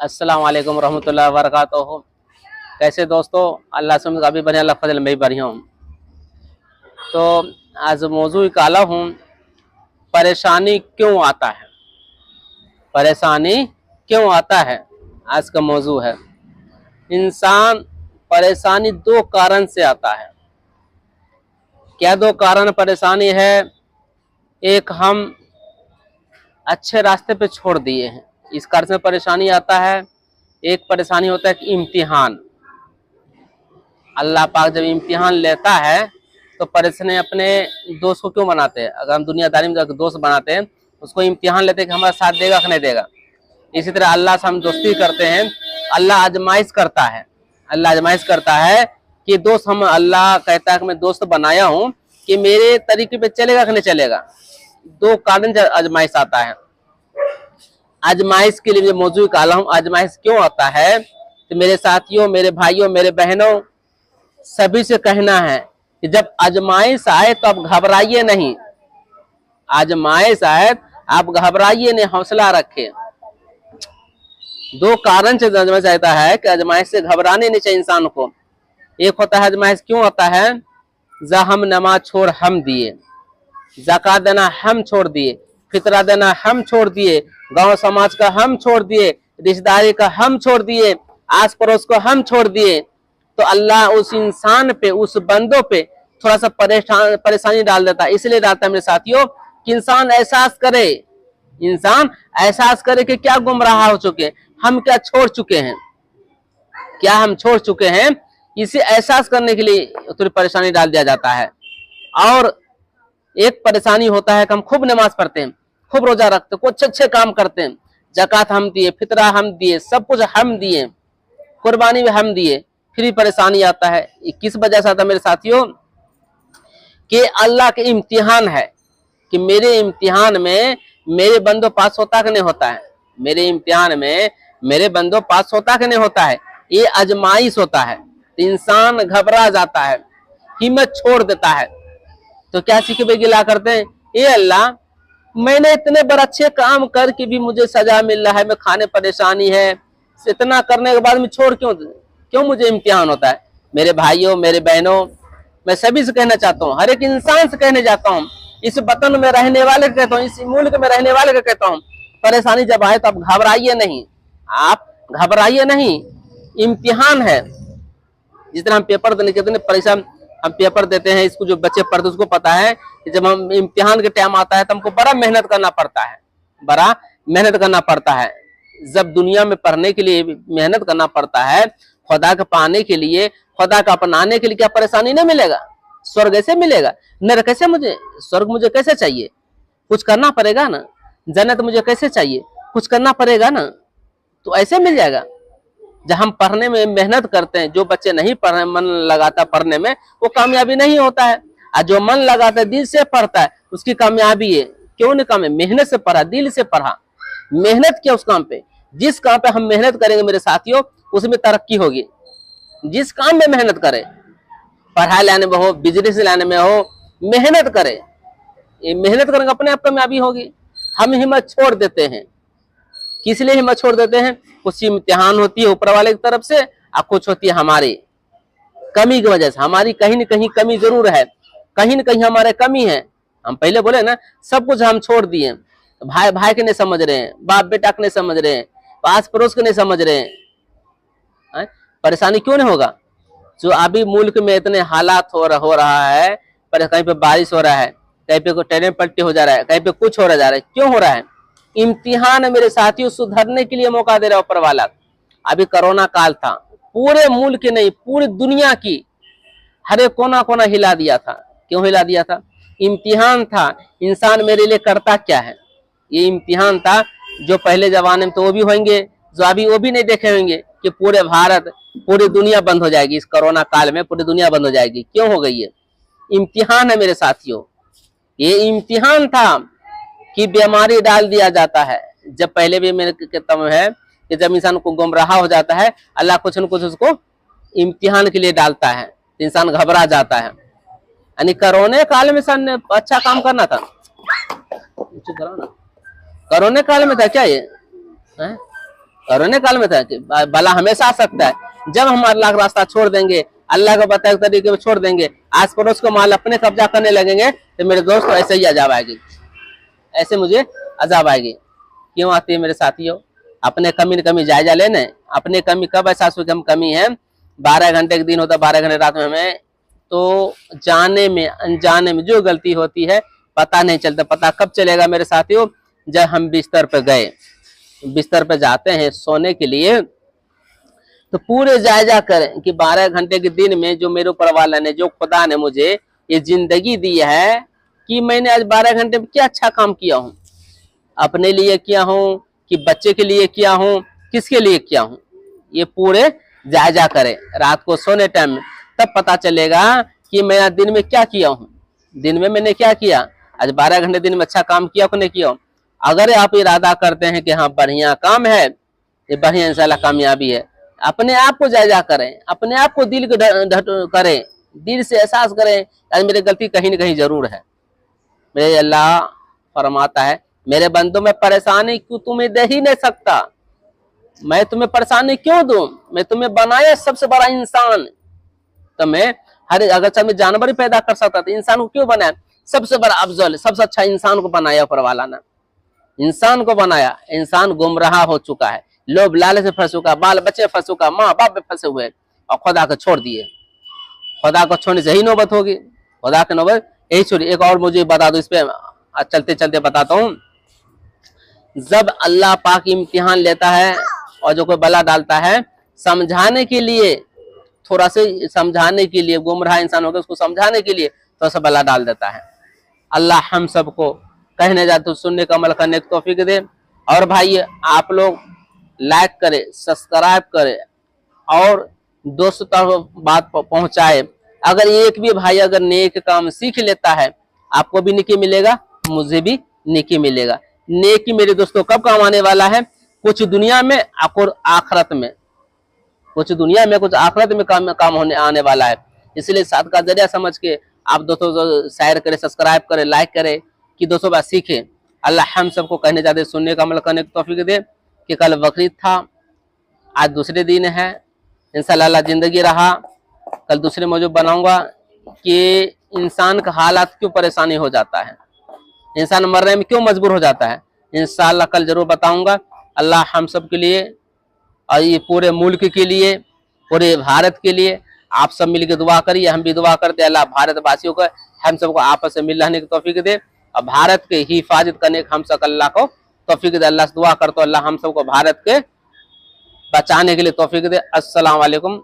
अस्सलाम वालेकुम रहमतुल्लाहि व बरकातुहू। कैसे दोस्तों, अल्लाह से काफ़ी बढ़िया, अल्लाह फजल मैं भी बढ़िया हूँ। तो आज मौजू काला हूँ, परेशानी क्यों आता है। परेशानी क्यों आता है आज का मौजू है। इंसान परेशानी दो कारण से आता है। क्या दो कारण परेशानी है? एक, हम अच्छे रास्ते पे छोड़ दिए हैं, इस कारण से परेशानी आता है। एक परेशानी होता है कि इम्तिहान, अल्लाह पाक जब इम्तिहान लेता है तो परेशानी अपने दोस्त को क्यों बनाते हैं। अगर हम दुनियादारी में जब दोस्त बनाते हैं, उसको इम्तिहान लेते हैं कि हमारा साथ देगा कि नहीं देगा। इसी तरह अल्लाह से हम दोस्ती करते हैं, अल्लाह आजमाइश करता है। अल्लाह आजमाइश करता है कि दोस्त, हम अल्लाह कहता है कि मैं दोस्त बनाया हूँ कि मेरे तरीके पे चलेगा कि नहीं चलेगा। दो कारण से आजमाइश आता है। आजमाइश के लिए मौजूद काला हूँ। आजमाइश क्यों आता है? तो मेरे साथियों, मेरे भाइयों, मेरे बहनों, सभी से कहना है कि जब आजमाइश आए तो आप घबराइए नहीं। आजमाइश आए आप घबराइए नहीं, हौसला रखें। दो कारण से आजमाइश आता है कि आजमाइश से घबराने नहीं चाहिए इंसान को। एक होता है आजमाइश क्यों आता है, हम नमाज छोड़ हम दिए, ज़कात देना हम छोड़ दिए, फितरा देना हम छोड़ दिए, गांव समाज का हम छोड़ दिए, रिश्तेदारी का हम छोड़ दिए, आस पड़ोस को हम छोड़ दिए, तो अल्लाह उस इंसान पे, उस बंदों पे थोड़ा सा परेशानी डाल देता है। इसलिए डालता है मेरे साथियों कि इंसान एहसास करे, इंसान एहसास करे कि क्या गुमराह हो चुके, हम क्या छोड़ चुके हैं, क्या हम छोड़ चुके हैं। इसे एहसास करने के लिए थोड़ी परेशानी डाल दिया जाता है। और एक परेशानी होता है कि हम खूब नमाज पढ़ते हैं, खूब रोजा रखते हैं, कुछ अच्छे काम करते हैं, ज़कात हम दिए, फितरा हम दिए, सब कुछ हम दिए, कुर्बानी भी हम दिए, फिर भी परेशानी आता है। किस वजह से आता है मेरे साथियों? कि अल्लाह के इम्तिहान है कि मेरे इम्तिहान में मेरे बंदो पास होता कि नहीं होता है। मेरे इम्तिहान में मेरे बंदो पास होता कि नहीं होता है। ये आजमाइश होता है। तो इंसान घबरा जाता है, हिम्मत छोड़ देता है। तो क्या सीखे गिला करते हैं, ये अल्लाह, मैंने इतने बड़े अच्छे काम करके भी मुझे सजा मिल रहा है, मैं खाने परेशानी है, इतना करने के बाद में छोड़ क्यों मुझे इम्तिहान होता है। मेरे भाइयों, मेरे बहनों, मैं सभी से कहना चाहता हूँ, हर एक इंसान से कहने जाता हूँ, इस वतन में रहने वाले को कहता हूँ, इस मुल्क में रहने वाले को कहता हूँ, परेशानी जब आए तो आप घबराइए नहीं, आप घबराइए नहीं। इम्तिहान है। जिस तरह हम पेपर देने कितने परेशान हम पेपर देते हैं, इसको जो बच्चे पढ़ते उसको पता है कि जब हम इम्तिहान के टाइम आता है तो हमको बड़ा मेहनत करना पड़ता है, बड़ा मेहनत करना पड़ता है। जब दुनिया में पढ़ने के लिए मेहनत करना पड़ता है, खुदा का पाने के लिए, खुदा का अपनाने के लिए, क्या परेशानी नहीं मिलेगा? स्वर्ग ऐसे मिलेगा? नरक कैसे? मुझे स्वर्ग मुझे कैसे चाहिए? कुछ करना पड़ेगा ना। जन्नत मुझे कैसे चाहिए? कुछ करना पड़ेगा ना, तो ऐसे मिल जाएगा। जब हम पढ़ने में मेहनत करते हैं, जो बच्चे नहीं पढ़ रहे, मन लगाता पढ़ने में, वो कामयाबी नहीं होता है। और जो मन लगाता है, दिल से पढ़ता है, उसकी कामयाबी है। क्यों नहीं काम है? मेहनत से पढ़ा, दिल से पढ़ा, मेहनत किया उस काम पे। जिस काम पे हम मेहनत करेंगे मेरे साथियों, उसमें तरक्की होगी। जिस काम में मेहनत करे, पढ़ाई लाने में हो, बिजनेस लाने में हो, मेहनत करे, ये मेहनत करेंगे अपने आप कामयाबी होगी। हम हिम्मत छोड़ देते हैं। किस लिए हिम्मत छोड़ देते हैं? कुछ इम्तिहान होती है ऊपर वाले की तरफ से, और कुछ होती है हमारी कमी की वजह से। हमारी कहीं न कहीं कमी जरूर है, कहीं न कहीं हमारे कमी है। हम पहले बोले ना, सब कुछ हम छोड़ दिए, भाई भाई के नहीं समझ रहे हैं, बाप बेटा के नहीं समझ रहे हैं, पास पड़ोस के नहीं समझ रहे हैं। परेशानी क्यों नहीं होगा? जो अभी मुल्क में इतने हालात हो रहा है, पर कहीं पे बारिश हो रहा है, कहीं पे ट्रेन पलटी हो जा रहा है, कहीं पे कुछ हो जा रहा है, क्यों हो रहा है? इम्तिहान है मेरे साथियों, सुधरने के लिए मौका दे रहा ऊपर वाला। अभी कोरोना काल था, पूरे मुल्क की नहीं, पूरी दुनिया की हर एक कोना कोना हिला दिया था। क्यों हिला दिया था? इम्तिहान था। इंसान मेरे लिए करता क्या है, ये इम्तिहान था। जो पहले जमाने में तो वो भी होंगे, जो अभी वो भी नहीं देखे होंगे कि पूरे भारत, पूरी दुनिया बंद हो जाएगी। इस कोरोना काल में पूरी दुनिया बंद हो जाएगी। क्यों हो गई है? इम्तिहान है मेरे साथियों। ये इम्तिहान था कि बीमारी डाल दिया जाता है। जब पहले भी मैंने कहता है कि जब इंसान को गुमराह हो जाता है, अल्लाह कुछ न कुछ उसको इम्तिहान के लिए डालता है, तो इंसान घबरा जाता है। यानी कोरोना काल में इंसान ने अच्छा काम करना था। कोरोना काल में था क्या ये है? कोरोना काल में था कि बला हमेशा आ सकता है। जब हम अल्लाह का रास्ता छोड़ देंगे, अल्लाह को बताए तरीके में छोड़ देंगे, आस पड़ोस को माल अपने कब्जा करने लगेंगे, तो मेरे दोस्त तो ऐसे ही अजाब आएगी, ऐसे मुझे अजाब आएगी। क्यों आती है मेरे साथियों? अपने कमी न कमी जायजा लेने। अपने कमी कब एहसास हुई कि हम कमी है? 12 घंटे के दिन होता, 12 घंटे रात में हमें तो जाने में अनजाने में जो गलती होती है पता नहीं चलता। पता कब चलेगा मेरे साथियों? जब हम बिस्तर पे गए, बिस्तर पे जाते हैं सोने के लिए, तो पूरे जायजा करें कि 12 घंटे के दिन में जो मेरे ऊपर वाला ने, जो खुदा ने मुझे ये जिंदगी दी है, कि मैंने आज 12 घंटे में क्या अच्छा काम किया हूँ, अपने लिए किया हूँ कि बच्चे के लिए किया हूँ, किसके लिए किया हूँ, ये पूरे जायजा करें रात को सोने टाइम में। तब पता चलेगा कि मैं दिन में क्या किया हूँ, दिन में मैंने क्या किया, आज 12 घंटे दिन में अच्छा काम किया कि नहीं किया। अगर आप इरादा करते हैं कि हाँ बढ़िया काम है, ये बढ़िया इंशाल्लाह कामयाबी है, अपने आप को जायजा करें, अपने आप को दिल को करें, दिल से एहसास करें आज मेरी गलती कहीं न कहीं जरूर है। मेरे अल्लाह फरमाता है, मेरे बंदों में परेशानी क्यों तुम्हें दे ही नहीं सकता, मैं तुम्हें परेशानी क्यों दूं, मैं तुम्हें बनाया सबसे बड़ा इंसान। तो मैं हर अगर सब में जानवर ही पैदा कर सकता था, इंसान को क्यों बनाया? सबसे बड़ा अफजल, सबसे अच्छा इंसान को बनाया ऊपर वाला ने, इंसान को बनाया। इंसान गुमराह हो चुका है, लोभ लालच से फंस चुका, बाल बच्चे फंस चुका, माँ बाप में फंसे हुए और खुदा को छोड़ दिए। खुदा को छोड़ने से ही नौबत होगी, खुदा की नौबत यही छोड़ी। एक और मुझे बता दो, इस पे चलते चलते बताता हूँ। जब अल्लाह पाक इम्तिहान लेता है और जो कोई बला डालता है, समझाने के लिए, थोड़ा से समझाने के लिए, गुमराह इंसान होगा उसको समझाने के लिए थोड़ा सा बला डाल देता है। अल्लाह हम सबको कहने जाते तो सुनने का अमल करने की तौफीक दे। और भाई आप लोग लाइक करें, सब्सक्राइब करें और दोस्तों तक बात पहुंचाए। अगर एक भी भाई अगर नेक काम सीख लेता है, आपको भी नेकी मिलेगा, मुझे भी नेकी मिलेगा। नेकी मेरे दोस्तों कब काम आने वाला है? कुछ दुनिया में और आखिरत में, कुछ दुनिया में कुछ आखिरत में काम होने आने वाला है। इसलिए साथ का जरिया समझ के आप दोस्तों शेयर करें, सब्सक्राइब करें, लाइक करें कि दोस्तों बात सीखें। अल्लाह हम सबको कहने जाते सुनने का अमल करने की तौफीक दे। कि कल बकरीद था, आज दूसरे दिन है, इंशाअल्लाह जिंदगी रहा, कल दूसरे मौजूद बनाऊंगा कि इंसान का हालात क्यों परेशानी हो जाता है, इंसान मरने में क्यों मजबूर हो जाता है, इंशाअल्लाह कल जरूर बताऊंगा। अल्लाह हम सब के लिए और ये पूरे मुल्क के लिए, पूरे भारत के लिए आप सब मिलकर दुआ करिए, हम भी दुआ करते हैं अल्लाह भारत वासियों को, हम सबको आपस में मिल रहने की तौफीक दे और भारत के हिफाजत करने का हम सब अल्लाह को तौफीक दे। अल्लाह से दुआ करते अल्लाह हम सबको भारत के बचाने के लिए तौफीक दे। अस्सलाम वालेकुम।